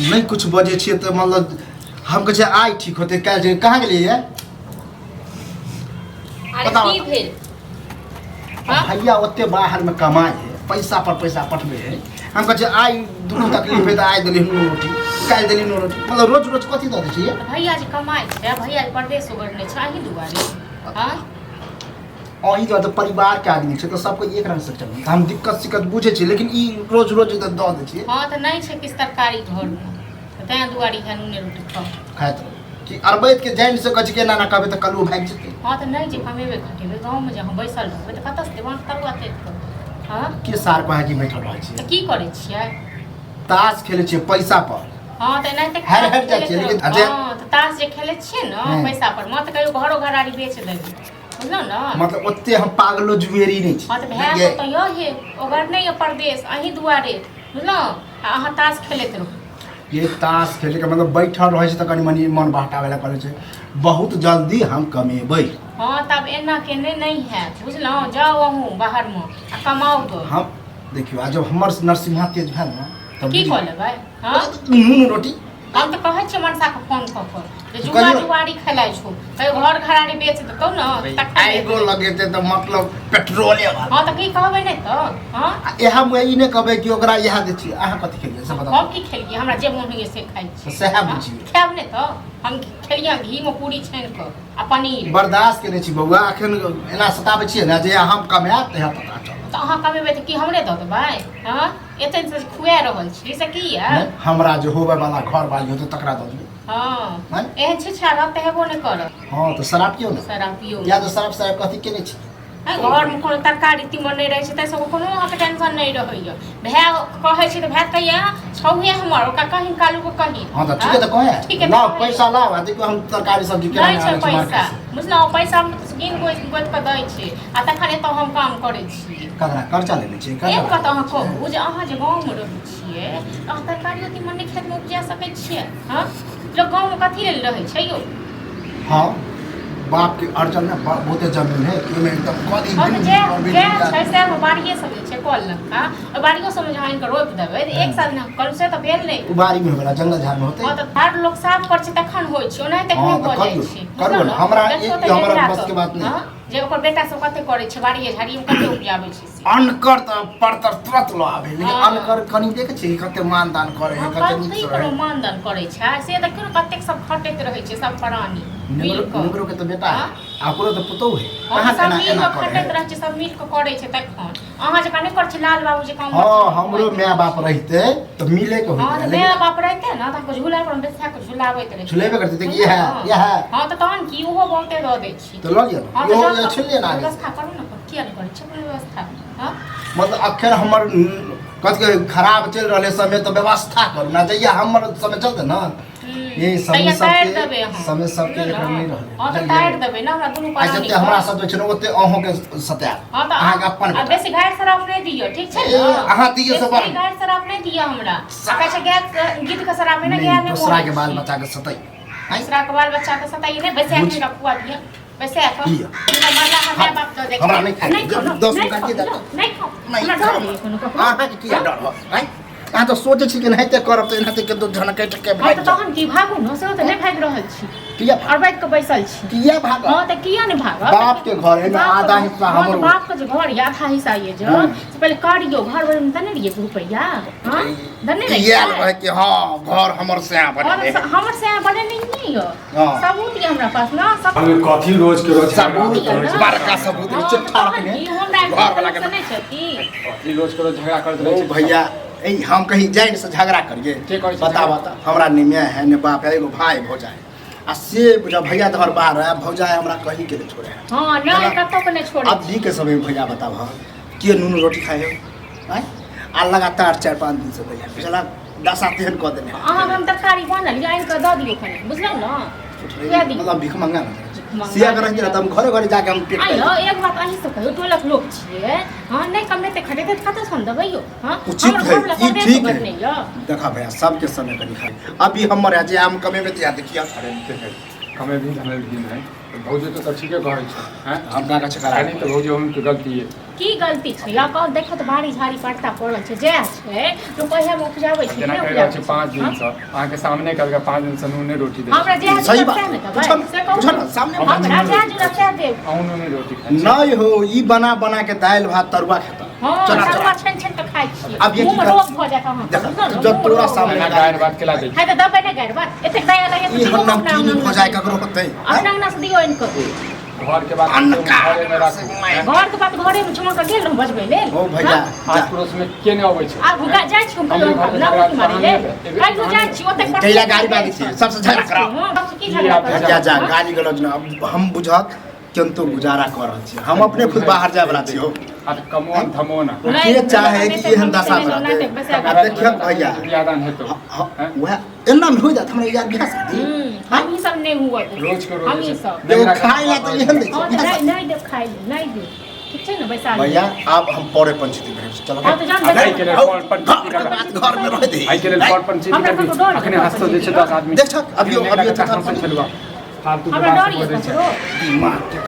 नहीं कुछ बजे छे तो मतलब हम कहे आई ठीक होते काल जे कहाँ गेलिए अरे की भेल भैया ओते बाहर में कमाए है पैसा पर पैसा पठबे है हम कहे आई दुख तकलीफ है तो आई देली नो रोटी काल देली नो रोटी मतलब रोज रोज कथी द दै छिए भैया जी कमाए छै भैया जी परदेश उगरने छै अही दुआरे हां अही तो परिवार के आदमी छै तो सबको एक रंग से चल हम दिक्कत सिक्कत बुझे छी लेकिन ई रोज रोज द दै छिए हां त नहीं छै किस तरकारी घर में तै दुआरी है नूने रोटी खाइत कि अरबैत के जान से कछ के ना कहबे त कलू भाग जेतै हां त नहीं जे कमेबे खटेबे गांव में जे हम बैसल रहबे त कतस देवान करवा ते हां के सार कहे कि बैठल रह छी त की करे छियै ताश खेले छी पैसा पर हां त नहीं त हर जा छी लेकिन अजय हां त ताश जे खेले छियै न पैसा पर मत कहियो घरो घराड़ी बेच देबे बुझलो न मतलब ओते हम पागलो जुएरी नहीं छी हां त भै तो यो हे ओगर नहीं परदेश अही दुआरे बुझलो अहाँ ताश खेलैत रहू ये ताश खेले के मतलब बैठल रहे त कनी मनी मन बहटावेला करे छै बहुत जल्दी हम कमेबै हां तब एना के नहीं है बुझलो जाओ अहू बाहर में आ कमाओ तो हम देखियो आज जब हमर नरसिंहा तेज भेल न तब की कर लेबै हां नून रोटी हम त कहै छी मनसा के फोन क के जे जुआ जुआरी खेलाइ छौ कहियो घर घराड़ी बेच देतौ न आइगो लगेते त मतलब पेट्रोले वाला हां त की कहबै नै त हां एहा में ई नै कहबै कि ओकरा यहा दे छी अहाँ कथि खेलिए से बताउ हम की खेलिए हमरा जे मोन होइए से खाइ छी सएह बुझिए खायब नै त हम खेलिए घी में पूरी छान के आ पनीर बर्दाश्त केने छी बौआ एखन एना सताबै छियै न जे हम कमाएब तहिया पता चलत त अहाँ कमेबै त की हमरे द देबै हां एते से खुआ रहल छी से की है हमरा जे होबे वाला घर वाली होते तकरा द देबै हां एहन छिछा रहते हेबो नै कर हां तो शराब पियो न शराब पियो या तो शराब कथि केने छी घर में कोनो तरकारी तीमन नहीं रहे छै त कोनो अहाँ के टेंशन नहीं रहइय भै कहै छै त भै कहिया छौहे हमर ओका कहीं कालू को कहीं हां त ठीक है त कहे लाओ पैसा लाओ आ देखो हम तरकारी सब्जी के नहीं छै पैसा बुझलो पैसा में तो गिन गोइत के दै छै आ तखन एतौ हम काम करै छी ककरा कर्जा लेने छी एक बात अहाँ कहू जे अहाँ जे गाँव में रहै छियै अहाँ तरकारी तीमन नहीं खेत में उपजा सकै छियै हां लोग गाँव में कथी लेल रहै छै यौ हां बाप के अर्जन में बहुते जमीन है एमे एकदम कदी जे छै से बाड़िए सब छै कल लंका बाड़ियो सब में जहाँ इनका रोप देबै एक साल ना कल से त भेल नै बाड़ी में होला जंगल झाड़ में होते हां त हर लोग साफ कर छै तखन होय छै ओना तक नहीं हो जाय छै करबो न हमरा हमरा बस के बात नहीं जे ओकर बेटा सब कते करे छै बाड़िए झाड़िए में कते उपजाबै छै अनकर त परतर तुरंत लो आबे लेकिन अनकर कनी देखे छै कते मानदान करे है कते नीक से कते मानदान करे छै से देखियो कते सब खटैत रहे छै सब प्राणी निगरो के त बेटा आ ओकरो त पुतौ है कहां केना एना खटैत रहे छै सब मिल के करे छै तखन अहाँ जे कने कर छै लाल बाबू जे काम हां हमरो माय बाप रहते त मिले के होय हां माय बाप रहते न त झूला पर बैठा के झुलाबैत रहे झुलेबे करते त ये है हां त तहन की ओहो बहुते द दै छी त ल लियो यो छलिए ना व्यवस्था करू न किया नहीं करै छै व्यवस्था हां मतलब अखन हमर कथि खराब चल रहले समय तो व्यवस्था करू ना जइया हमर समय चलते ना ये समय सबके एक नहीं रहले हां त टायर देबे ना हमरा दुनु पानी जते हमरा सब छै ओते अहों के सत्या अहाँ के अपन बेसी गाइड शराब नहीं दियो ठीक छै न अहाँ दियो सब गाइड शराब नहीं दियो हमरा कहै छै गैस गीत के शराब में ना गैस में दूसरा के बाल बच्चा के सताई दूसरा के बाल बच्चा के सताई नहीं वैसे के रखवा दिया वैसे तो मरला हमें बाप तो देख हमरा नहीं खाई 10 रुपया के दे नहीं खाओ नहीं खाओ हां की डर हो हैं आ तो सोचे छी कि नहिते करब त एनाते के दो झनके टके भाग त तहन की भागू न से त नहीं भाग रहल छी किया और बैठ के बैसल छी किया भाग हां त किया नहीं भाग बाप के घर में आधा हिस्सा हमर बाप के घर या आधा हिस्सा ये जो से पहले काटियो घर भर में तने रिए रुपया हां धन्य रे किया रहे कि हां घर हमर से बने हमर से बने नहीं यो सबूत ये हमरा पास ना सब कथी रोज के रोज सबूत बड़का सबूत चिट्ठा रखने घर वाला के नहीं छथि कथी रोज के रोज झगड़ा करत रहे ओ भैया ए हम कहीं जाइन से झगड़ा करिए बता हमरा निमे है ने बाप है एगो भाई भौजाई आ से जब भैया तोहर बाहर है भौजाई हमरा कहीं के छोड़े हां नहीं कतो के नहीं छोड़े अब दी के समय भैया बताब के नून रोटी खाए हो हैं आ लगातार 4-5 दिन से भैया पिछला 10 तेहन क देने अहाँ हम तरकारी बनल आइन के द दियो खने बुझलौ न मतलब भीख मंगा सिया कर रही हम घरे घरे जाके हम पेट आइयो एक बात अही से कहियो टोलक लोग छिए हां नहीं कमेते खटेते कते सन देबै यो हां उचित है ई ठीक है देखा भैया सबके समय करी खाई अभी हमर है जे हम कमे में या देखिया अरे कमे भी नहीं है भौजी तो ठीक है कहै छै हैं हम का कछ करा नहीं तो भौजी हम के गलती है की गलती छै या कह देखो तो भारी झाड़ी पड़ता पड़ल छै जे छै रुपैया में उपजाबै छै जेना कहि रहल छी 5 दिन से अहाँके सामने करके 5 दिन से नूने रोटी दे हमरा जे सही बात ने है। पूछो ना, सामने हमरा जे रचा देब नूने रोटी खाइ छी। नहीं हो ई बना बना के दाल भात तरुआ खाता हां चला, तरुआ चला। छन त खाइ छी अब ये की मुंह में कर- रोग भ जात अहाँ देखो, जब तोरा सामने एना गायर बात केला दै छी। है त दबै ने गायर बात एते दया लगे ई हम नमकीन हो जाए ककरो होतै अपना अंगना से दियो इनको घर के बात अन्न का घरे में राखू। घर के बात घरे में छोड़ के गेल रहूं बजबै लेल ओ भैया आस पड़ोस में के नहीं अबै छै। आ भुगा जाइ छी हम हमरे घर में ना झगड़ा मारे ले कहानी है। काई जो जाइ छी ओते कैला गाड़ी बागी छी सबसे झगड़ा करा की झगड़ा आप जा जा गाली गलौज ना अब हम बुझत केनतो गुजारा कर रहल छी हम अपने खुद बाहर जाय वाला छी हो आ कमोन धमोन के चाहे कि एहन दशा रहते अब देखियो भैया यादन हेतौ वह एना में हो जात हमरा यार बियाह शादी हम ही सब नहीं हुआ रोज के रोज हम ही सब एगो खाए ला तो एहन दै हां छै नहीं नहीं दे खाई नहीं दे ठीक छै ना बैसाली भैया अब हम पौरे पंचायती करे चलो हां तो जान आई के लिए कॉल पर घर में रह दे आई के लिए कॉल पर चीज कर अखने हंसतो दै छै 10 आदमी देख छक अभी फालतू तो के हमरा बात डर ये बोलै छै। ककरो दिमाग